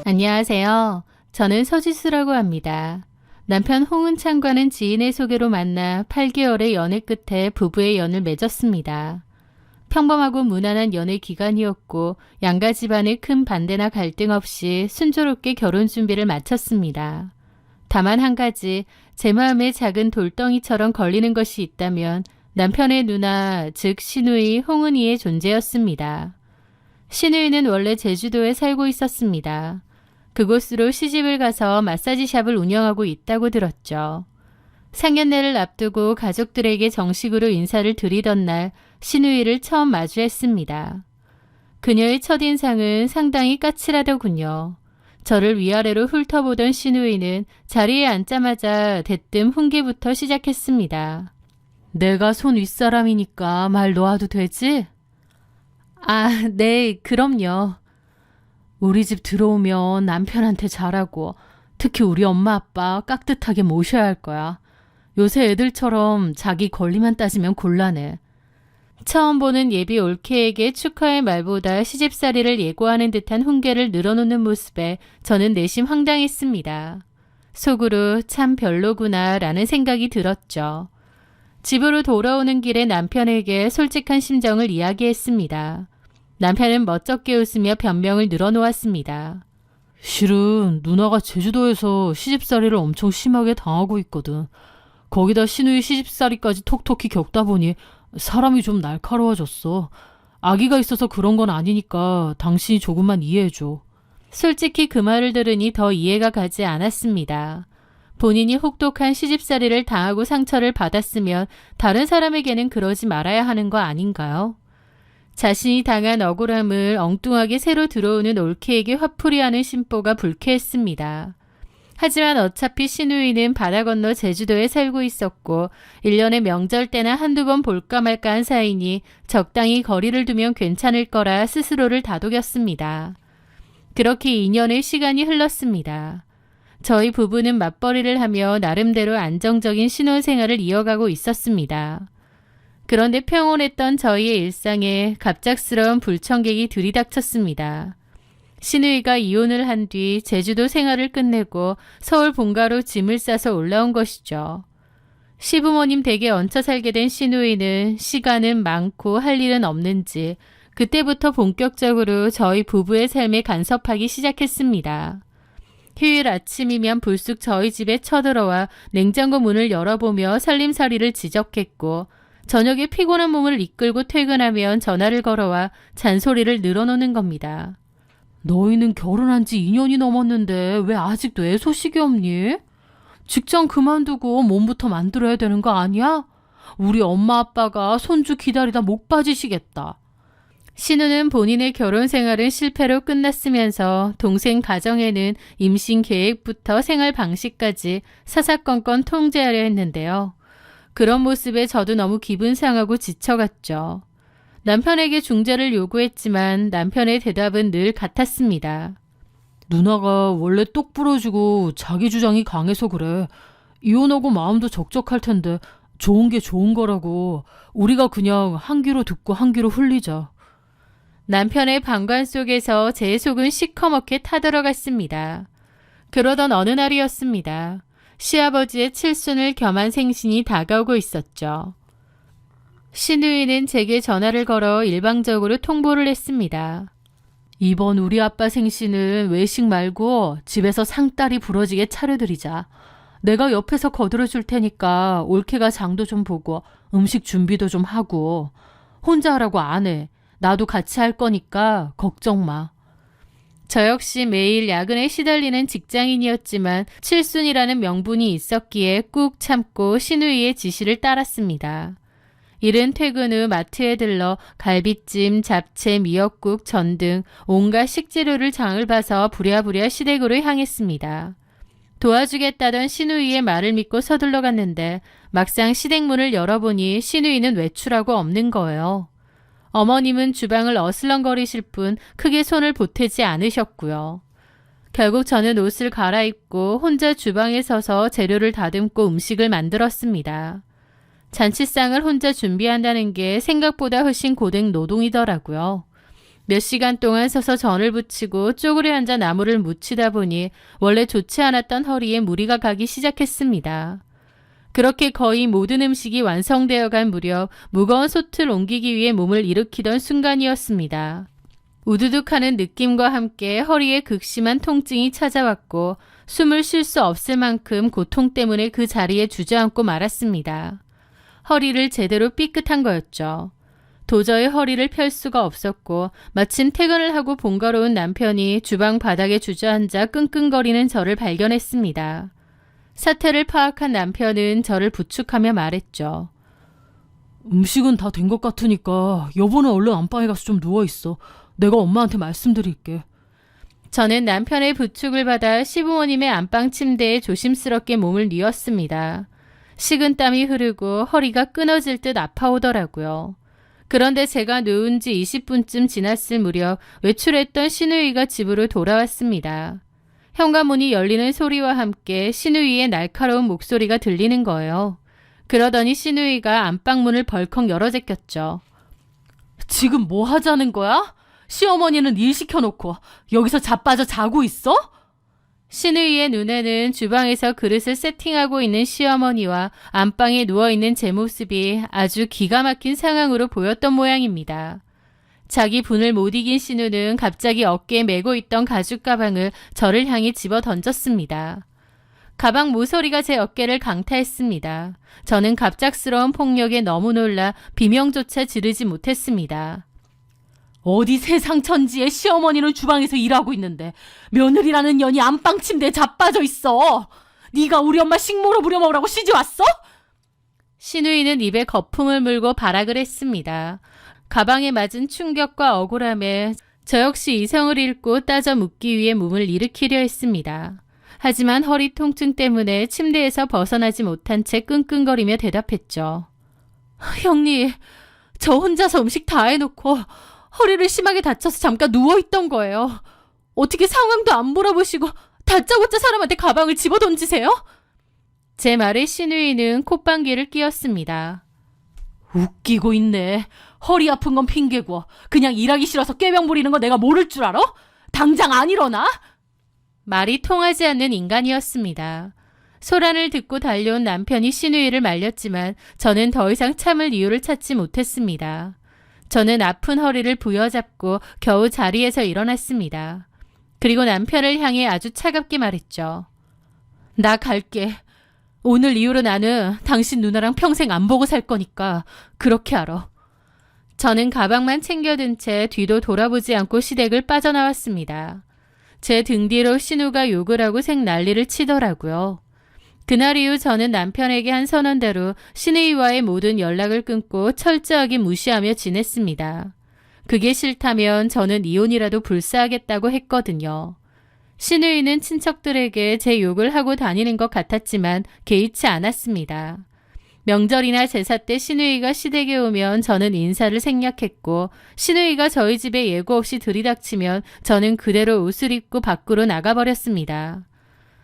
안녕하세요. 저는 서지수라고 합니다. 남편 홍은창과는 지인의 소개로 만나 8개월의 연애 끝에 부부의 연을 맺었습니다. 평범하고 무난한 연애 기간이었고 양가 집안의 큰 반대나 갈등 없이 순조롭게 결혼 준비를 마쳤습니다. 다만 한 가지 제 마음에 작은 돌덩이처럼 걸리는 것이 있다면 남편의 누나, 즉 시누이 홍은이의 존재였습니다. 시누이는 원래 제주도에 살고 있었습니다. 그곳으로 시집을 가서 마사지샵을 운영하고 있다고 들었죠. 상견례를 앞두고 가족들에게 정식으로 인사를 드리던 날 시누이를 처음 마주했습니다. 그녀의 첫인상은 상당히 까칠하더군요. 저를 위아래로 훑어보던 시누이는 자리에 앉자마자 대뜸 훈계부터 시작했습니다. 내가 손 윗사람이니까 말 놓아도 되지? 아, 네, 그럼요. 우리 집 들어오면 남편한테 잘하고 특히 우리 엄마 아빠 깍듯하게 모셔야 할 거야. 요새 애들처럼 자기 권리만 따지면 곤란해. 처음 보는 예비 올케에게 축하의 말보다 시집살이를 예고하는 듯한 훈계를 늘어놓는 모습에 저는 내심 황당했습니다. 속으로 참 별로구나 라는 생각이 들었죠. 집으로 돌아오는 길에 남편에게 솔직한 심정을 이야기했습니다. 남편은 멋쩍게 웃으며 변명을 늘어놓았습니다. 실은 누나가 제주도에서 시집살이를 엄청 심하게 당하고 있거든. 거기다 시누이 시집살이까지 톡톡히 겪다 보니 사람이 좀 날카로워졌어. 아기가 있어서 그런 건 아니니까 당신이 조금만 이해해줘. 솔직히 그 말을 들으니 더 이해가 가지 않았습니다. 본인이 혹독한 시집살이를 당하고 상처를 받았으면 다른 사람에게는 그러지 말아야 하는 거 아닌가요? 자신이 당한 억울함을 엉뚱하게 새로 들어오는 올케에게 화풀이하는 심보가 불쾌했습니다. 하지만 어차피 시누이는 바다 건너 제주도에 살고 있었고 1년에 명절 때나 한두 번 볼까 말까 한 사이니 적당히 거리를 두면 괜찮을 거라 스스로를 다독였습니다. 그렇게 2년의 시간이 흘렀습니다. 저희 부부는 맞벌이를 하며 나름대로 안정적인 신혼생활을 이어가고 있었습니다. 그런데 평온했던 저희의 일상에 갑작스러운 불청객이 들이닥쳤습니다. 시누이가 이혼을 한 뒤 제주도 생활을 끝내고 서울 본가로 짐을 싸서 올라온 것이죠. 시부모님 댁에 얹혀 살게 된 시누이는 시간은 많고 할 일은 없는지 그때부터 본격적으로 저희 부부의 삶에 간섭하기 시작했습니다. 휴일 아침이면 불쑥 저희 집에 쳐들어와 냉장고 문을 열어보며 살림살이를 지적했고 저녁에 피곤한 몸을 이끌고 퇴근하면 전화를 걸어와 잔소리를 늘어놓는 겁니다. 너희는 결혼한 지 2년이 넘었는데 왜 아직도 애 소식이 없니? 직장 그만두고 몸부터 만들어야 되는 거 아니야? 우리 엄마 아빠가 손주 기다리다 목 빠지시겠다. 신우는 본인의 결혼 생활은 실패로 끝났으면서 동생 가정에는 임신 계획부터 생활 방식까지 사사건건 통제하려 했는데요. 그런 모습에 저도 너무 기분 상하고 지쳐갔죠. 남편에게 중재를 요구했지만 남편의 대답은 늘 같았습니다. 누나가 원래 똑 부러지고 자기 주장이 강해서 그래. 이혼하고 마음도 적적할 텐데 좋은 게 좋은 거라고. 우리가 그냥 한 귀로 듣고 한 귀로 흘리자. 남편의 방관 속에서 제 속은 시커멓게 타들어갔습니다. 그러던 어느 날이었습니다. 시아버지의 칠순을 겸한 생신이 다가오고 있었죠. 시누이는 제게 전화를 걸어 일방적으로 통보를 했습니다. 이번 우리 아빠 생신은 외식 말고 집에서 상다리 부러지게 차려드리자. 내가 옆에서 거들어줄 테니까 올케가 장도 좀 보고 음식 준비도 좀 하고. 혼자 하라고 안 해. 나도 같이 할 거니까 걱정 마. 저 역시 매일 야근에 시달리는 직장인이었지만 칠순이라는 명분이 있었기에 꾹 참고 시누이의 지시를 따랐습니다. 이른 퇴근 후 마트에 들러 갈비찜, 잡채, 미역국, 전 등 온갖 식재료를 장을 봐서 부랴부랴 시댁으로 향했습니다. 도와주겠다던 시누이의 말을 믿고 서둘러 갔는데 막상 시댁문을 열어보니 시누이는 외출하고 없는 거예요. 어머님은 주방을 어슬렁거리실 뿐 크게 손을 보태지 않으셨고요. 결국 저는 옷을 갈아입고 혼자 주방에 서서 재료를 다듬고 음식을 만들었습니다. 잔치상을 혼자 준비한다는 게 생각보다 훨씬 고된 노동이더라고요. 몇 시간 동안 서서 전을 붙이고 쪼그려 앉아 나무를 묻히다 보니 원래 좋지 않았던 허리에 무리가 가기 시작했습니다. 그렇게 거의 모든 음식이 완성되어 갈 무렵 무거운 솥을 옮기기 위해 몸을 일으키던 순간이었습니다. 우두둑하는 느낌과 함께 허리에 극심한 통증이 찾아왔고 숨을 쉴 수 없을 만큼 고통 때문에 그 자리에 주저앉고 말았습니다. 허리를 제대로 삐끗한 거였죠. 도저히 허리를 펼 수가 없었고 마침 퇴근을 하고 번거로운 남편이 주방 바닥에 주저앉아 끙끙거리는 저를 발견했습니다. 사태를 파악한 남편은 저를 부축하며 말했죠. 음식은 다 된 것 같으니까 여보는 얼른 안방에 가서 좀 누워있어. 내가 엄마한테 말씀드릴게. 저는 남편의 부축을 받아 시부모님의 안방 침대에 조심스럽게 몸을 뉘었습니다. 식은땀이 흐르고 허리가 끊어질 듯 아파오더라고요. 그런데 제가 누운 지 20분쯤 지났을 무렵 외출했던 시누이가 집으로 돌아왔습니다. 현관문이 열리는 소리와 함께 시누이의 날카로운 목소리가 들리는 거예요. 그러더니 시누이가 안방문을 벌컥 열어 제꼈죠. 지금 뭐 하자는 거야? 시어머니는 일 시켜놓고 여기서 자빠져 자고 있어? 시누이의 눈에는 주방에서 그릇을 세팅하고 있는 시어머니와 안방에 누워있는 제 모습이 아주 기가 막힌 상황으로 보였던 모양입니다. 자기 분을 못 이긴 시누는 갑자기 어깨에 메고 있던 가죽 가방을 저를 향해 집어 던졌습니다. 가방 모서리가 제 어깨를 강타했습니다. 저는 갑작스러운 폭력에 너무 놀라 비명조차 지르지 못했습니다. 어디 세상 천지에 시어머니는 주방에서 일하고 있는데 며느리라는 년이 안방 침대에 자빠져 있어. 네가 우리 엄마 식모로 부려먹으라고 시집왔어? 시누이는 입에 거품을 물고 발악을 했습니다. 가방에 맞은 충격과 억울함에 저 역시 이성을 잃고 따져 묻기 위해 몸을 일으키려 했습니다. 하지만 허리 통증 때문에 침대에서 벗어나지 못한 채 끙끙거리며 대답했죠. 형님, 저 혼자서 음식 다 해놓고 허리를 심하게 다쳐서 잠깐 누워있던 거예요. 어떻게 상황도 안 물어보시고 다짜고짜 사람한테 가방을 집어던지세요? 제 말에 시누이는 콧방귀를 뀌었습니다. 웃기고 있네. 허리 아픈 건 핑계고 그냥 일하기 싫어서 꾀병 부리는 거 내가 모를 줄 알아? 당장 안 일어나? 말이 통하지 않는 인간이었습니다. 소란을 듣고 달려온 남편이 시누이를 말렸지만 저는 더 이상 참을 이유를 찾지 못했습니다. 저는 아픈 허리를 부여잡고 겨우 자리에서 일어났습니다. 그리고 남편을 향해 아주 차갑게 말했죠. 나 갈게. 오늘 이후로 나는 당신 누나랑 평생 안 보고 살 거니까 그렇게 알아. 저는 가방만 챙겨든 채 뒤도 돌아보지 않고 시댁을 빠져나왔습니다. 제 등 뒤로 신우가 욕을 하고 색 난리를 치더라고요. 그날 이후 저는 남편에게 한 선언대로 시누이와의 모든 연락을 끊고 철저하게 무시하며 지냈습니다. 그게 싫다면 저는 이혼이라도 불사하겠다고 했거든요. 시누이는 친척들에게 제 욕을 하고 다니는 것 같았지만 개의치 않았습니다. 명절이나 제사 때 시누이가 시댁에 오면 저는 인사를 생략했고 시누이가 저희 집에 예고 없이 들이닥치면 저는 그대로 옷을 입고 밖으로 나가버렸습니다.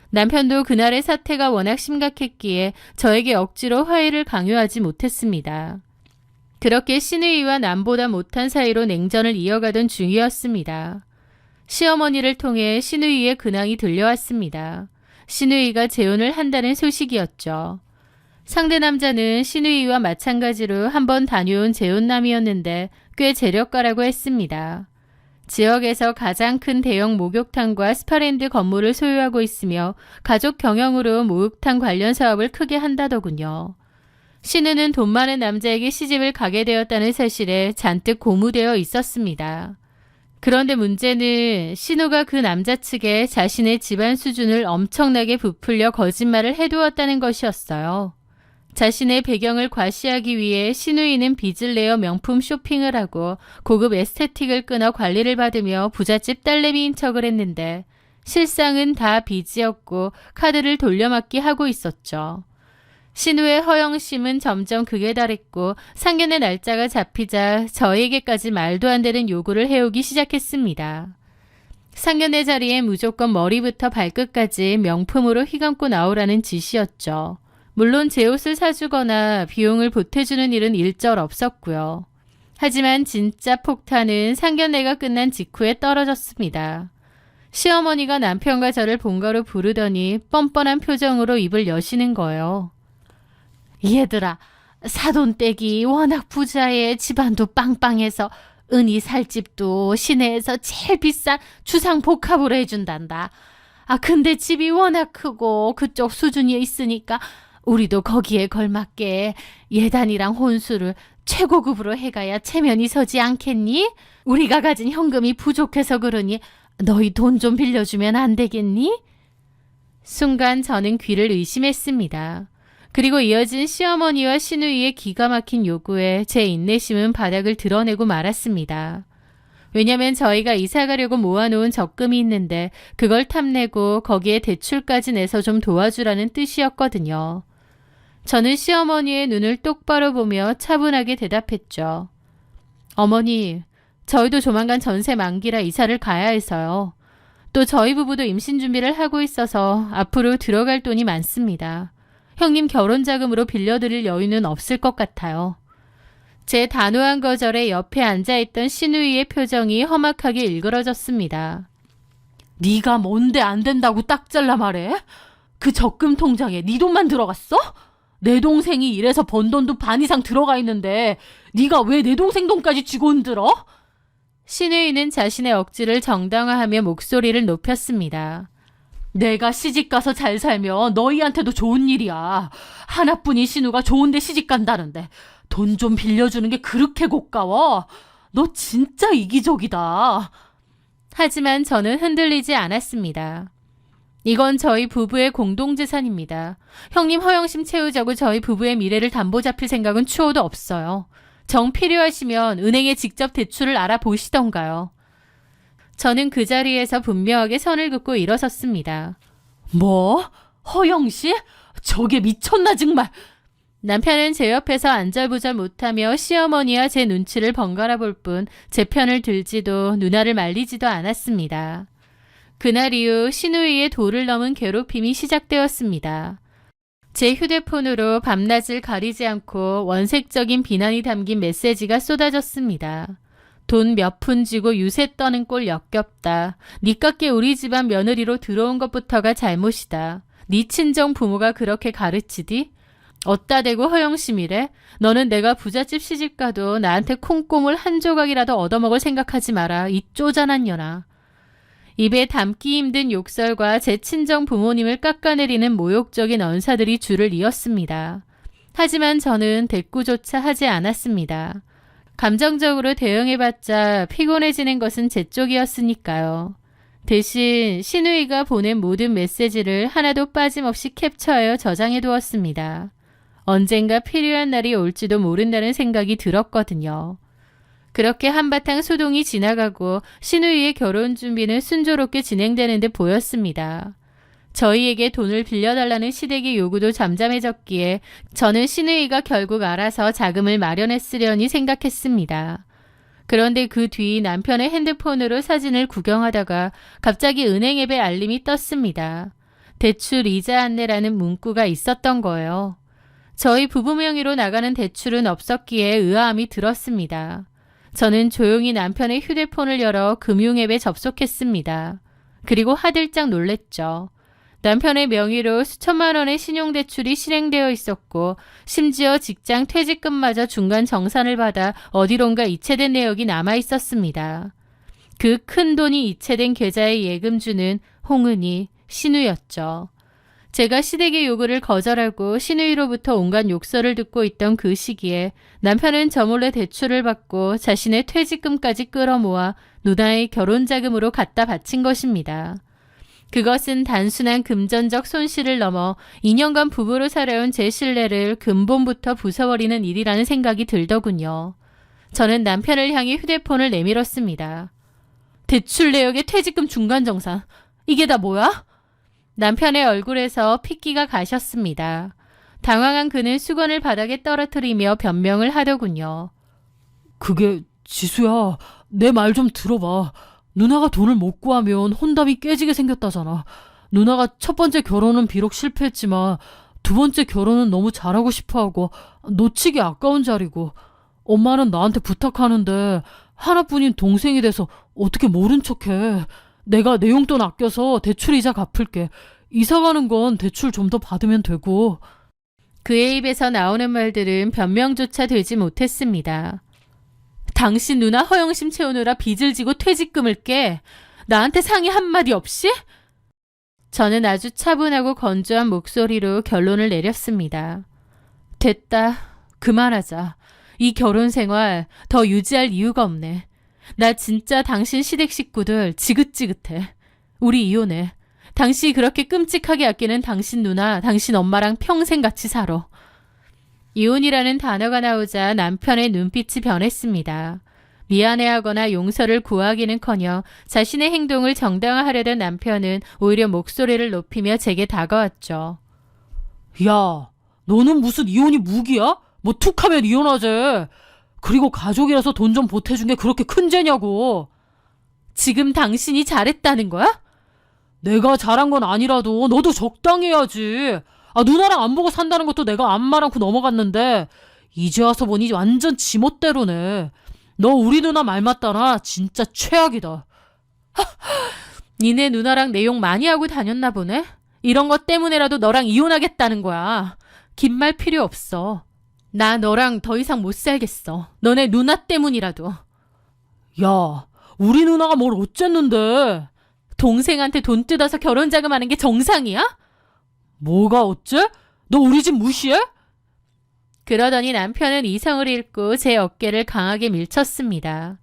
남편도 그날의 사태가 워낙 심각했기에 저에게 억지로 화해를 강요하지 못했습니다. 그렇게 시누이와 남보다 못한 사이로 냉전을 이어가던 중이었습니다. 시어머니를 통해 시누이의 근황이 들려왔습니다. 시누이가 재혼을 한다는 소식이었죠. 상대 남자는 시누이와 마찬가지로 한번 다녀온 재혼남이었는데 꽤 재력가라고 했습니다. 지역에서 가장 큰 대형 목욕탕과 스파랜드 건물을 소유하고 있으며 가족 경영으로 목욕탕 관련 사업을 크게 한다더군요. 시누는 돈 많은 남자에게 시집을 가게 되었다는 사실에 잔뜩 고무되어 있었습니다. 그런데 문제는 시누가 그 남자 측에 자신의 집안 수준을 엄청나게 부풀려 거짓말을 해두었다는 것이었어요. 자신의 배경을 과시하기 위해 시누이는 빚을 내어 명품 쇼핑을 하고 고급 에스테틱을 끊어 관리를 받으며 부잣집 딸내미인 척을 했는데 실상은 다 빚이었고 카드를 돌려막기 하고 있었죠. 시누의 허영심은 점점 극에 달했고 상견례 날짜가 잡히자 저에게까지 말도 안 되는 요구를 해오기 시작했습니다. 상견례 자리에 무조건 머리부터 발끝까지 명품으로 휘감고 나오라는 지시였죠. 물론 제 옷을 사주거나 비용을 보태주는 일은 일절 없었고요. 하지만 진짜 폭탄은 상견례가 끝난 직후에 떨어졌습니다. 시어머니가 남편과 저를 본가로 부르더니 뻔뻔한 표정으로 입을 여시는 거예요. 얘들아, 사돈댁이 워낙 부자에 집안도 빵빵해서 은희 살 집도 시내에서 제일 비싼 주상 복합으로 해준단다. 근데 집이 워낙 크고 그쪽 수준이 있으니까 우리도 거기에 걸맞게 예단이랑 혼수를 최고급으로 해가야 체면이 서지 않겠니? 우리가 가진 현금이 부족해서 그러니 너희 돈 좀 빌려주면 안 되겠니? 순간 저는 귀를 의심했습니다. 그리고 이어진 시어머니와 시누이의 기가 막힌 요구에 제 인내심은 바닥을 드러내고 말았습니다. 왜냐면 저희가 이사 가려고 모아놓은 적금이 있는데 그걸 탐내고 거기에 대출까지 내서 좀 도와주라는 뜻이었거든요. 저는 시어머니의 눈을 똑바로 보며 차분하게 대답했죠. 어머니, 저희도 조만간 전세 만기라 이사를 가야 해서요. 또 저희 부부도 임신 준비를 하고 있어서 앞으로 들어갈 돈이 많습니다. 형님 결혼 자금으로 빌려드릴 여유는 없을 것 같아요. 제 단호한 거절에 옆에 앉아있던 시누이의 표정이 험악하게 일그러졌습니다. 네가 뭔데 안 된다고 딱 잘라 말해? 그 적금 통장에 네 돈만 들어갔어? 내 동생이 일해서 번 돈도 반 이상 들어가 있는데 네가 왜 내 동생 돈까지 쥐고 흔들어? 시누이는 자신의 억지를 정당화하며 목소리를 높였습니다. 내가 시집가서 잘 살면 너희한테도 좋은 일이야. 하나뿐인 신우가 좋은데 시집간다는데 돈 좀 빌려주는 게 그렇게 고가워? 너 진짜 이기적이다. 하지만 저는 흔들리지 않았습니다. 이건 저희 부부의 공동재산입니다. 형님 허영심 채우자고 저희 부부의 미래를 담보 잡힐 생각은 추호도 없어요. 정 필요하시면 은행에 직접 대출을 알아보시던가요. 저는 그 자리에서 분명하게 선을 긋고 일어섰습니다. 뭐? 허영씨? 저게 미쳤나 정말. 남편은 제 옆에서 안절부절 못하며 시어머니와 제 눈치를 번갈아 볼 뿐 제 편을 들지도 누나를 말리지도 않았습니다. 그날 이후 시누이의 도를 넘은 괴롭힘이 시작되었습니다. 제 휴대폰으로 밤낮을 가리지 않고 원색적인 비난이 담긴 메시지가 쏟아졌습니다. 돈 몇 푼 쥐고 유세 떠는 꼴 역겹다. 니깎게 우리 집안 며느리로 들어온 것부터가 잘못이다. 니 친정 부모가 그렇게 가르치디? 어따 대고 허영심이래? 너는 내가 부잣집 시집가도 나한테 콩고물 한 조각이라도 얻어먹을 생각하지 마라. 이 쪼잔한 년아. 입에 담기 힘든 욕설과 제 친정 부모님을 깎아내리는 모욕적인 언사들이 줄을 이었습니다. 하지만 저는 대꾸조차 하지 않았습니다. 감정적으로 대응해봤자 피곤해지는 것은 제 쪽이었으니까요. 대신 시누이가 보낸 모든 메시지를 하나도 빠짐없이 캡처하여 저장해두었습니다. 언젠가 필요한 날이 올지도 모른다는 생각이 들었거든요. 그렇게 한바탕 소동이 지나가고 시누이의 결혼 준비는 순조롭게 진행되는 듯 보였습니다. 저희에게 돈을 빌려달라는 시댁의 요구도 잠잠해졌기에 저는 시누이가 결국 알아서 자금을 마련했으려니 생각했습니다. 그런데 그 뒤 남편의 핸드폰으로 사진을 구경하다가 갑자기 은행 앱에 알림이 떴습니다. 대출 이자 안내라는 문구가 있었던 거예요. 저희 부부 명의로 나가는 대출은 없었기에 의아함이 들었습니다. 저는 조용히 남편의 휴대폰을 열어 금융앱에 접속했습니다. 그리고 하들짝 놀랬죠. 남편의 명의로 수천만 원의 신용대출이 실행되어 있었고 심지어 직장 퇴직금마저 중간 정산을 받아 어디론가 이체된 내역이 남아 있었습니다. 그 큰 돈이 이체된 계좌의 예금주는 홍은희, 신우였죠. 제가 시댁의 요구를 거절하고 시누이로부터 온갖 욕설을 듣고 있던 그 시기에 남편은 저 몰래 대출을 받고 자신의 퇴직금까지 끌어모아 누나의 결혼자금으로 갖다 바친 것입니다. 그것은 단순한 금전적 손실을 넘어 2년간 부부로 살아온 제 신뢰를 근본부터 부숴버리는 일이라는 생각이 들더군요. 저는 남편을 향해 휴대폰을 내밀었습니다. 대출 내역의 퇴직금 중간정산. 이게 다 뭐야? 남편의 얼굴에서 핏기가 가셨습니다. 당황한 그는 수건을 바닥에 떨어뜨리며 변명을 하더군요. 그게 지수야, 내 말 좀 들어봐. 누나가 돈을 못 구하면 혼담이 깨지게 생겼다잖아. 누나가 첫 번째 결혼은 비록 실패했지만 두 번째 결혼은 너무 잘하고 싶어하고 놓치기 아까운 자리고 엄마는 나한테 부탁하는데 하나뿐인 동생이 돼서 어떻게 모른 척해. 내가 내 용돈 아껴서 대출이자 갚을게. 이사 가는 건 대출 좀 더 받으면 되고. 그의 입에서 나오는 말들은 변명조차 되지 못했습니다. 당신 누나 허영심 채우느라 빚을 지고 퇴직금을 깨 나한테 상의 한마디 없이? 저는 아주 차분하고 건조한 목소리로 결론을 내렸습니다. 됐다. 그만하자. 이 결혼 생활 더 유지할 이유가 없네. 나 진짜 당신 시댁 식구들 지긋지긋해. 우리 이혼해. 당신이 그렇게 끔찍하게 아끼는 당신 누나, 당신 엄마랑 평생 같이 살아. 이혼이라는 단어가 나오자 남편의 눈빛이 변했습니다. 미안해하거나 용서를 구하기는커녕 자신의 행동을 정당화하려던 남편은 오히려 목소리를 높이며 제게 다가왔죠. 야, 너는 무슨 이혼이 무기야? 뭐 툭하면 이혼하재. 그리고 가족이라서 돈 좀 보태준 게 그렇게 큰 죄냐고. 지금 당신이 잘했다는 거야? 내가 잘한 건 아니라도 너도 적당히 해야지. 누나랑 안 보고 산다는 것도 내가 안 말 않고 넘어갔는데 이제 와서 보니 완전 지멋대로네. 너 우리 누나 말 맞다나 진짜 최악이다. 니네 누나랑 내용 많이 하고 다녔나 보네? 이런 것 때문에라도 너랑 이혼하겠다는 거야. 긴 말 필요 없어. 나 너랑 더 이상 못 살겠어. 너네 누나 때문이라도. 야, 우리 누나가 뭘 어쨌는데. 동생한테 돈 뜯어서 결혼 자금하는 게 정상이야? 뭐가 어째? 너 우리 집 무시해? 그러더니 남편은 이성을 잃고 제 어깨를 강하게 밀쳤습니다.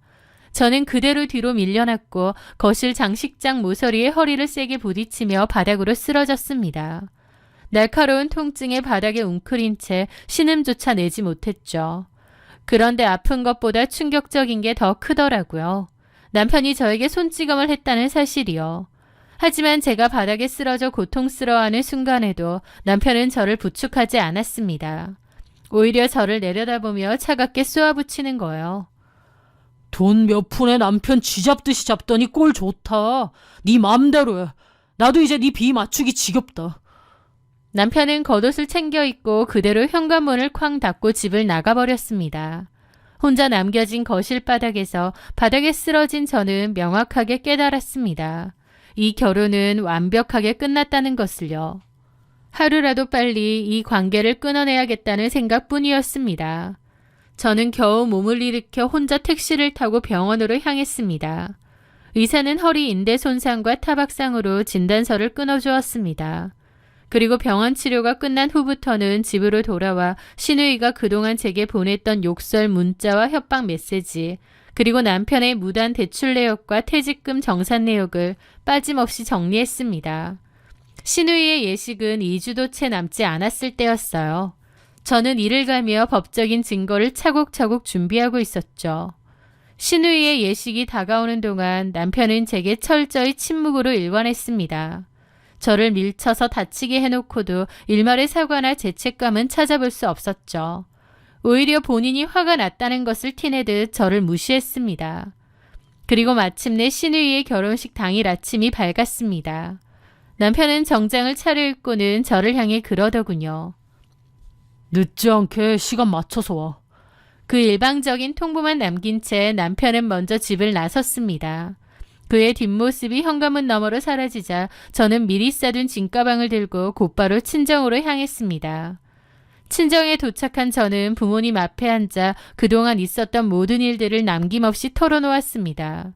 저는 그대로 뒤로 밀려났고 거실 장식장 모서리에 허리를 세게 부딪히며 바닥으로 쓰러졌습니다. 날카로운 통증에 바닥에 웅크린 채 신음조차 내지 못했죠. 그런데 아픈 것보다 충격적인 게 더 크더라고요. 남편이 저에게 손찌검을 했다는 사실이요. 하지만 제가 바닥에 쓰러져 고통스러워하는 순간에도 남편은 저를 부축하지 않았습니다. 오히려 저를 내려다보며 차갑게 쏘아붙이는 거예요. 돈 몇 푼에 남편 쥐잡듯이 잡더니 꼴 좋다. 네 맘대로 해. 나도 이제 네 비 맞추기 지겹다. 남편은 겉옷을 챙겨 입고 그대로 현관문을 쾅 닫고 집을 나가버렸습니다. 혼자 남겨진 거실 바닥에서 바닥에 쓰러진 저는 명확하게 깨달았습니다. 이 결혼은 완벽하게 끝났다는 것을요. 하루라도 빨리 이 관계를 끊어내야겠다는 생각뿐이었습니다. 저는 겨우 몸을 일으켜 혼자 택시를 타고 병원으로 향했습니다. 의사는 허리 인대 손상과 타박상으로 진단서를 끊어주었습니다. 그리고 병원 치료가 끝난 후부터는 집으로 돌아와 신우이가 그동안 제게 보냈던 욕설 문자와 협박 메시지, 그리고 남편의 무단 대출 내역과 퇴직금 정산 내역을 빠짐없이 정리했습니다. 신우이의 예식은 2주도 채 남지 않았을 때였어요. 저는 이를 가며 법적인 증거를 차곡차곡 준비하고 있었죠. 신우이의 예식이 다가오는 동안 남편은 제게 철저히 침묵으로 일관했습니다. 저를 밀쳐서 다치게 해놓고도 일말의 사과나 죄책감은 찾아볼 수 없었죠. 오히려 본인이 화가 났다는 것을 티내듯 저를 무시했습니다. 그리고 마침내 신우이의 결혼식 당일 아침이 밝았습니다. 남편은 정장을 차려입고는 저를 향해 그러더군요. 늦지 않게 시간 맞춰서 와. 그 일방적인 통보만 남긴 채 남편은 먼저 집을 나섰습니다. 그의 뒷모습이 현관문 너머로 사라지자 저는 미리 싸둔 짐가방을 들고 곧바로 친정으로 향했습니다. 친정에 도착한 저는 부모님 앞에 앉아 그동안 있었던 모든 일들을 남김없이 털어놓았습니다.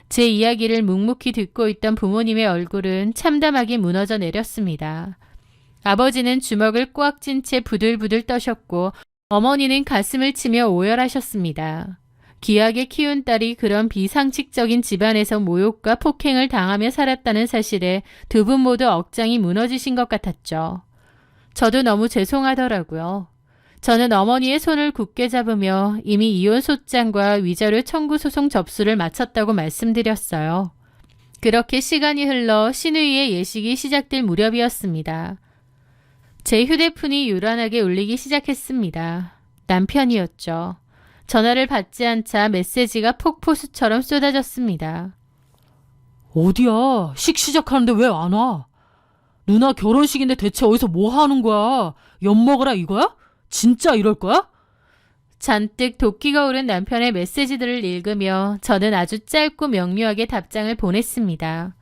제 이야기를 묵묵히 듣고 있던 부모님의 얼굴은 참담하게 무너져 내렸습니다. 아버지는 주먹을 꽉 쥔 채 부들부들 떠셨고 어머니는 가슴을 치며 오열하셨습니다. 귀하게 키운 딸이 그런 비상식적인 집안에서 모욕과 폭행을 당하며 살았다는 사실에 두 분 모두 억장이 무너지신 것 같았죠. 저도 너무 죄송하더라고요. 저는 어머니의 손을 굳게 잡으며 이미 이혼 소장과 위자료 청구 소송 접수를 마쳤다고 말씀드렸어요. 그렇게 시간이 흘러 신우이의 예식이 시작될 무렵이었습니다. 제 휴대폰이 요란하게 울리기 시작했습니다. 남편이었죠. 전화를 받지 않자 메시지가 폭포수처럼 쏟아졌습니다. 어디야? 식 시작하는데 왜 안 와? 누나 결혼식인데 대체 어디서 뭐 하는 거야? 엿먹으라 이거야? 진짜 이럴 거야? 잔뜩 도끼가 오른 남편의 메시지들을 읽으며 저는 아주 짧고 명료하게 답장을 보냈습니다.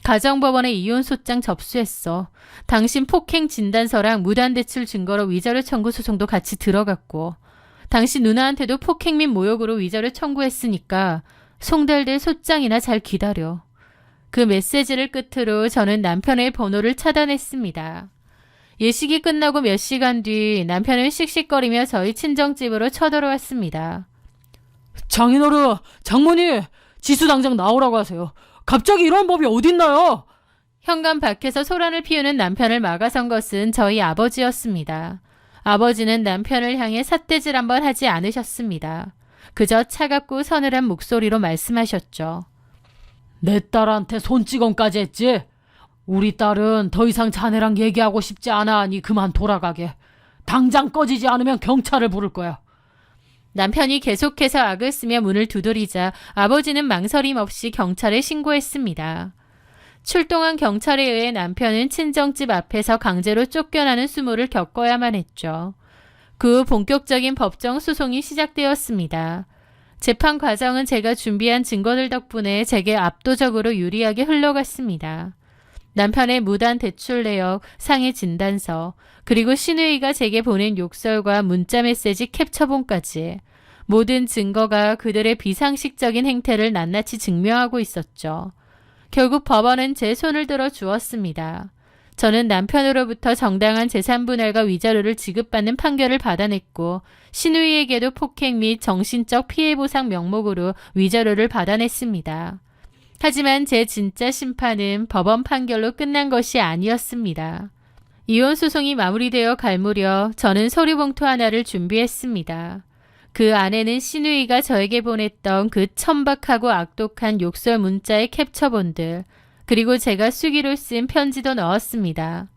가정법원에 이혼소장 접수했어. 당신 폭행 진단서랑 무단대출 증거로 위자료 청구 소송도 같이 들어갔고, 당신 누나한테도 폭행 및 모욕으로 위자료 청구했으니까 송달될 소장이나 잘 기다려. 그 메시지를 끝으로 저는 남편의 번호를 차단했습니다. 예식이 끝나고 몇 시간 뒤 남편은 씩씩거리며 저희 친정집으로 쳐들어왔습니다. 장인어른, 장모님, 지수 당장 나오라고 하세요. 갑자기 이런 법이 어딨나요? 현관 밖에서 소란을 피우는 남편을 막아선 것은 저희 아버지였습니다. 아버지는 남편을 향해 삿대질 한번 하지 않으셨습니다. 그저 차갑고 서늘한 목소리로 말씀하셨죠. 내 딸한테 손찌검까지 했지? 우리 딸은 더 이상 자네랑 얘기하고 싶지 않아 하니 그만 돌아가게. 당장 꺼지지 않으면 경찰을 부를 거야. 남편이 계속해서 악을 쓰며 문을 두드리자 아버지는 망설임 없이 경찰에 신고했습니다. 출동한 경찰에 의해 남편은 친정집 앞에서 강제로 쫓겨나는 수모를 겪어야만 했죠. 그 후 본격적인 법정 소송이 시작되었습니다. 재판 과정은 제가 준비한 증거들 덕분에 제게 압도적으로 유리하게 흘러갔습니다. 남편의 무단 대출 내역, 상해 진단서, 그리고 신우이가 제게 보낸 욕설과 문자 메시지 캡처본까지 모든 증거가 그들의 비상식적인 행태를 낱낱이 증명하고 있었죠. 결국 법원은 제 손을 들어 주었습니다. 저는 남편으로부터 정당한 재산분할과 위자료를 지급받는 판결을 받아냈고 신우이에게도 폭행 및 정신적 피해보상 명목으로 위자료를 받아냈습니다. 하지만 제 진짜 심판은 법원 판결로 끝난 것이 아니었습니다. 이혼 소송이 마무리되어 갈 무렵 저는 서류 봉투 하나를 준비했습니다. 그 안에는 신우이가 저에게 보냈던 그 천박하고 악독한 욕설 문자의 캡처본들, 그리고 제가 수기로 쓴 편지도 넣었습니다.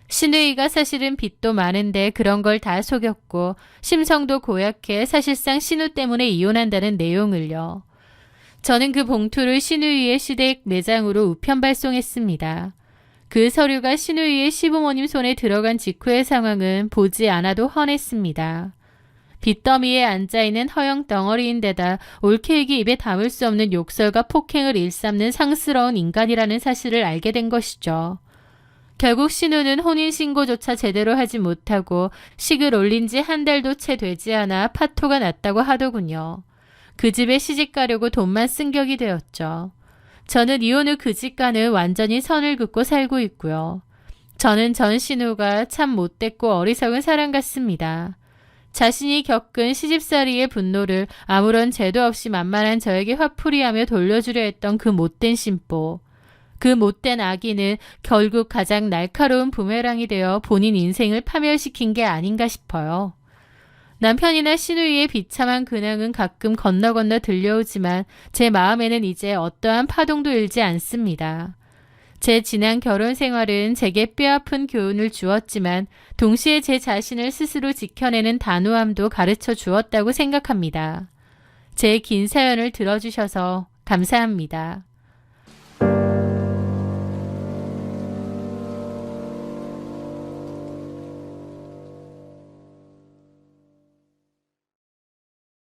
신우이가 사실은 빚도 많은데 그런 걸 다 속였고 심성도 고약해 사실상 신우 때문에 이혼한다는 내용을요. 저는 그 봉투를 신우이의 시댁 매장으로 우편 발송했습니다. 그 서류가 신우이의 시부모님 손에 들어간 직후의 상황은 보지 않아도 훤했습니다. 빚더미에 앉아있는 허영 덩어리인데다 올케이기 입에 담을 수 없는 욕설과 폭행을 일삼는 상스러운 인간이라는 사실을 알게 된 것이죠. 결국 신우는 혼인신고조차 제대로 하지 못하고 식을 올린 지 한 달도 채 되지 않아 파토가 났다고 하더군요. 그 집에 시집가려고 돈만 쓴 격이 되었죠. 저는 이혼 후 그 집과는 완전히 선을 긋고 살고 있고요. 저는 전 신우가 참 못됐고 어리석은 사람 같습니다. 자신이 겪은 시집살이의 분노를 아무런 죄도 없이 만만한 저에게 화풀이하며 돌려주려 했던 그 못된 심보. 그 못된 아기는 결국 가장 날카로운 부메랑이 되어 본인 인생을 파멸시킨 게 아닌가 싶어요. 남편이나 신우이의 비참한 근황은 가끔 건너 들려오지만 제 마음에는 이제 어떠한 파동도 일지 않습니다. 제 지난 결혼 생활은 제게 뼈아픈 교훈을 주었지만 동시에 제 자신을 스스로 지켜내는 단호함도 가르쳐 주었다고 생각합니다. 제 긴 사연을 들어주셔서 감사합니다.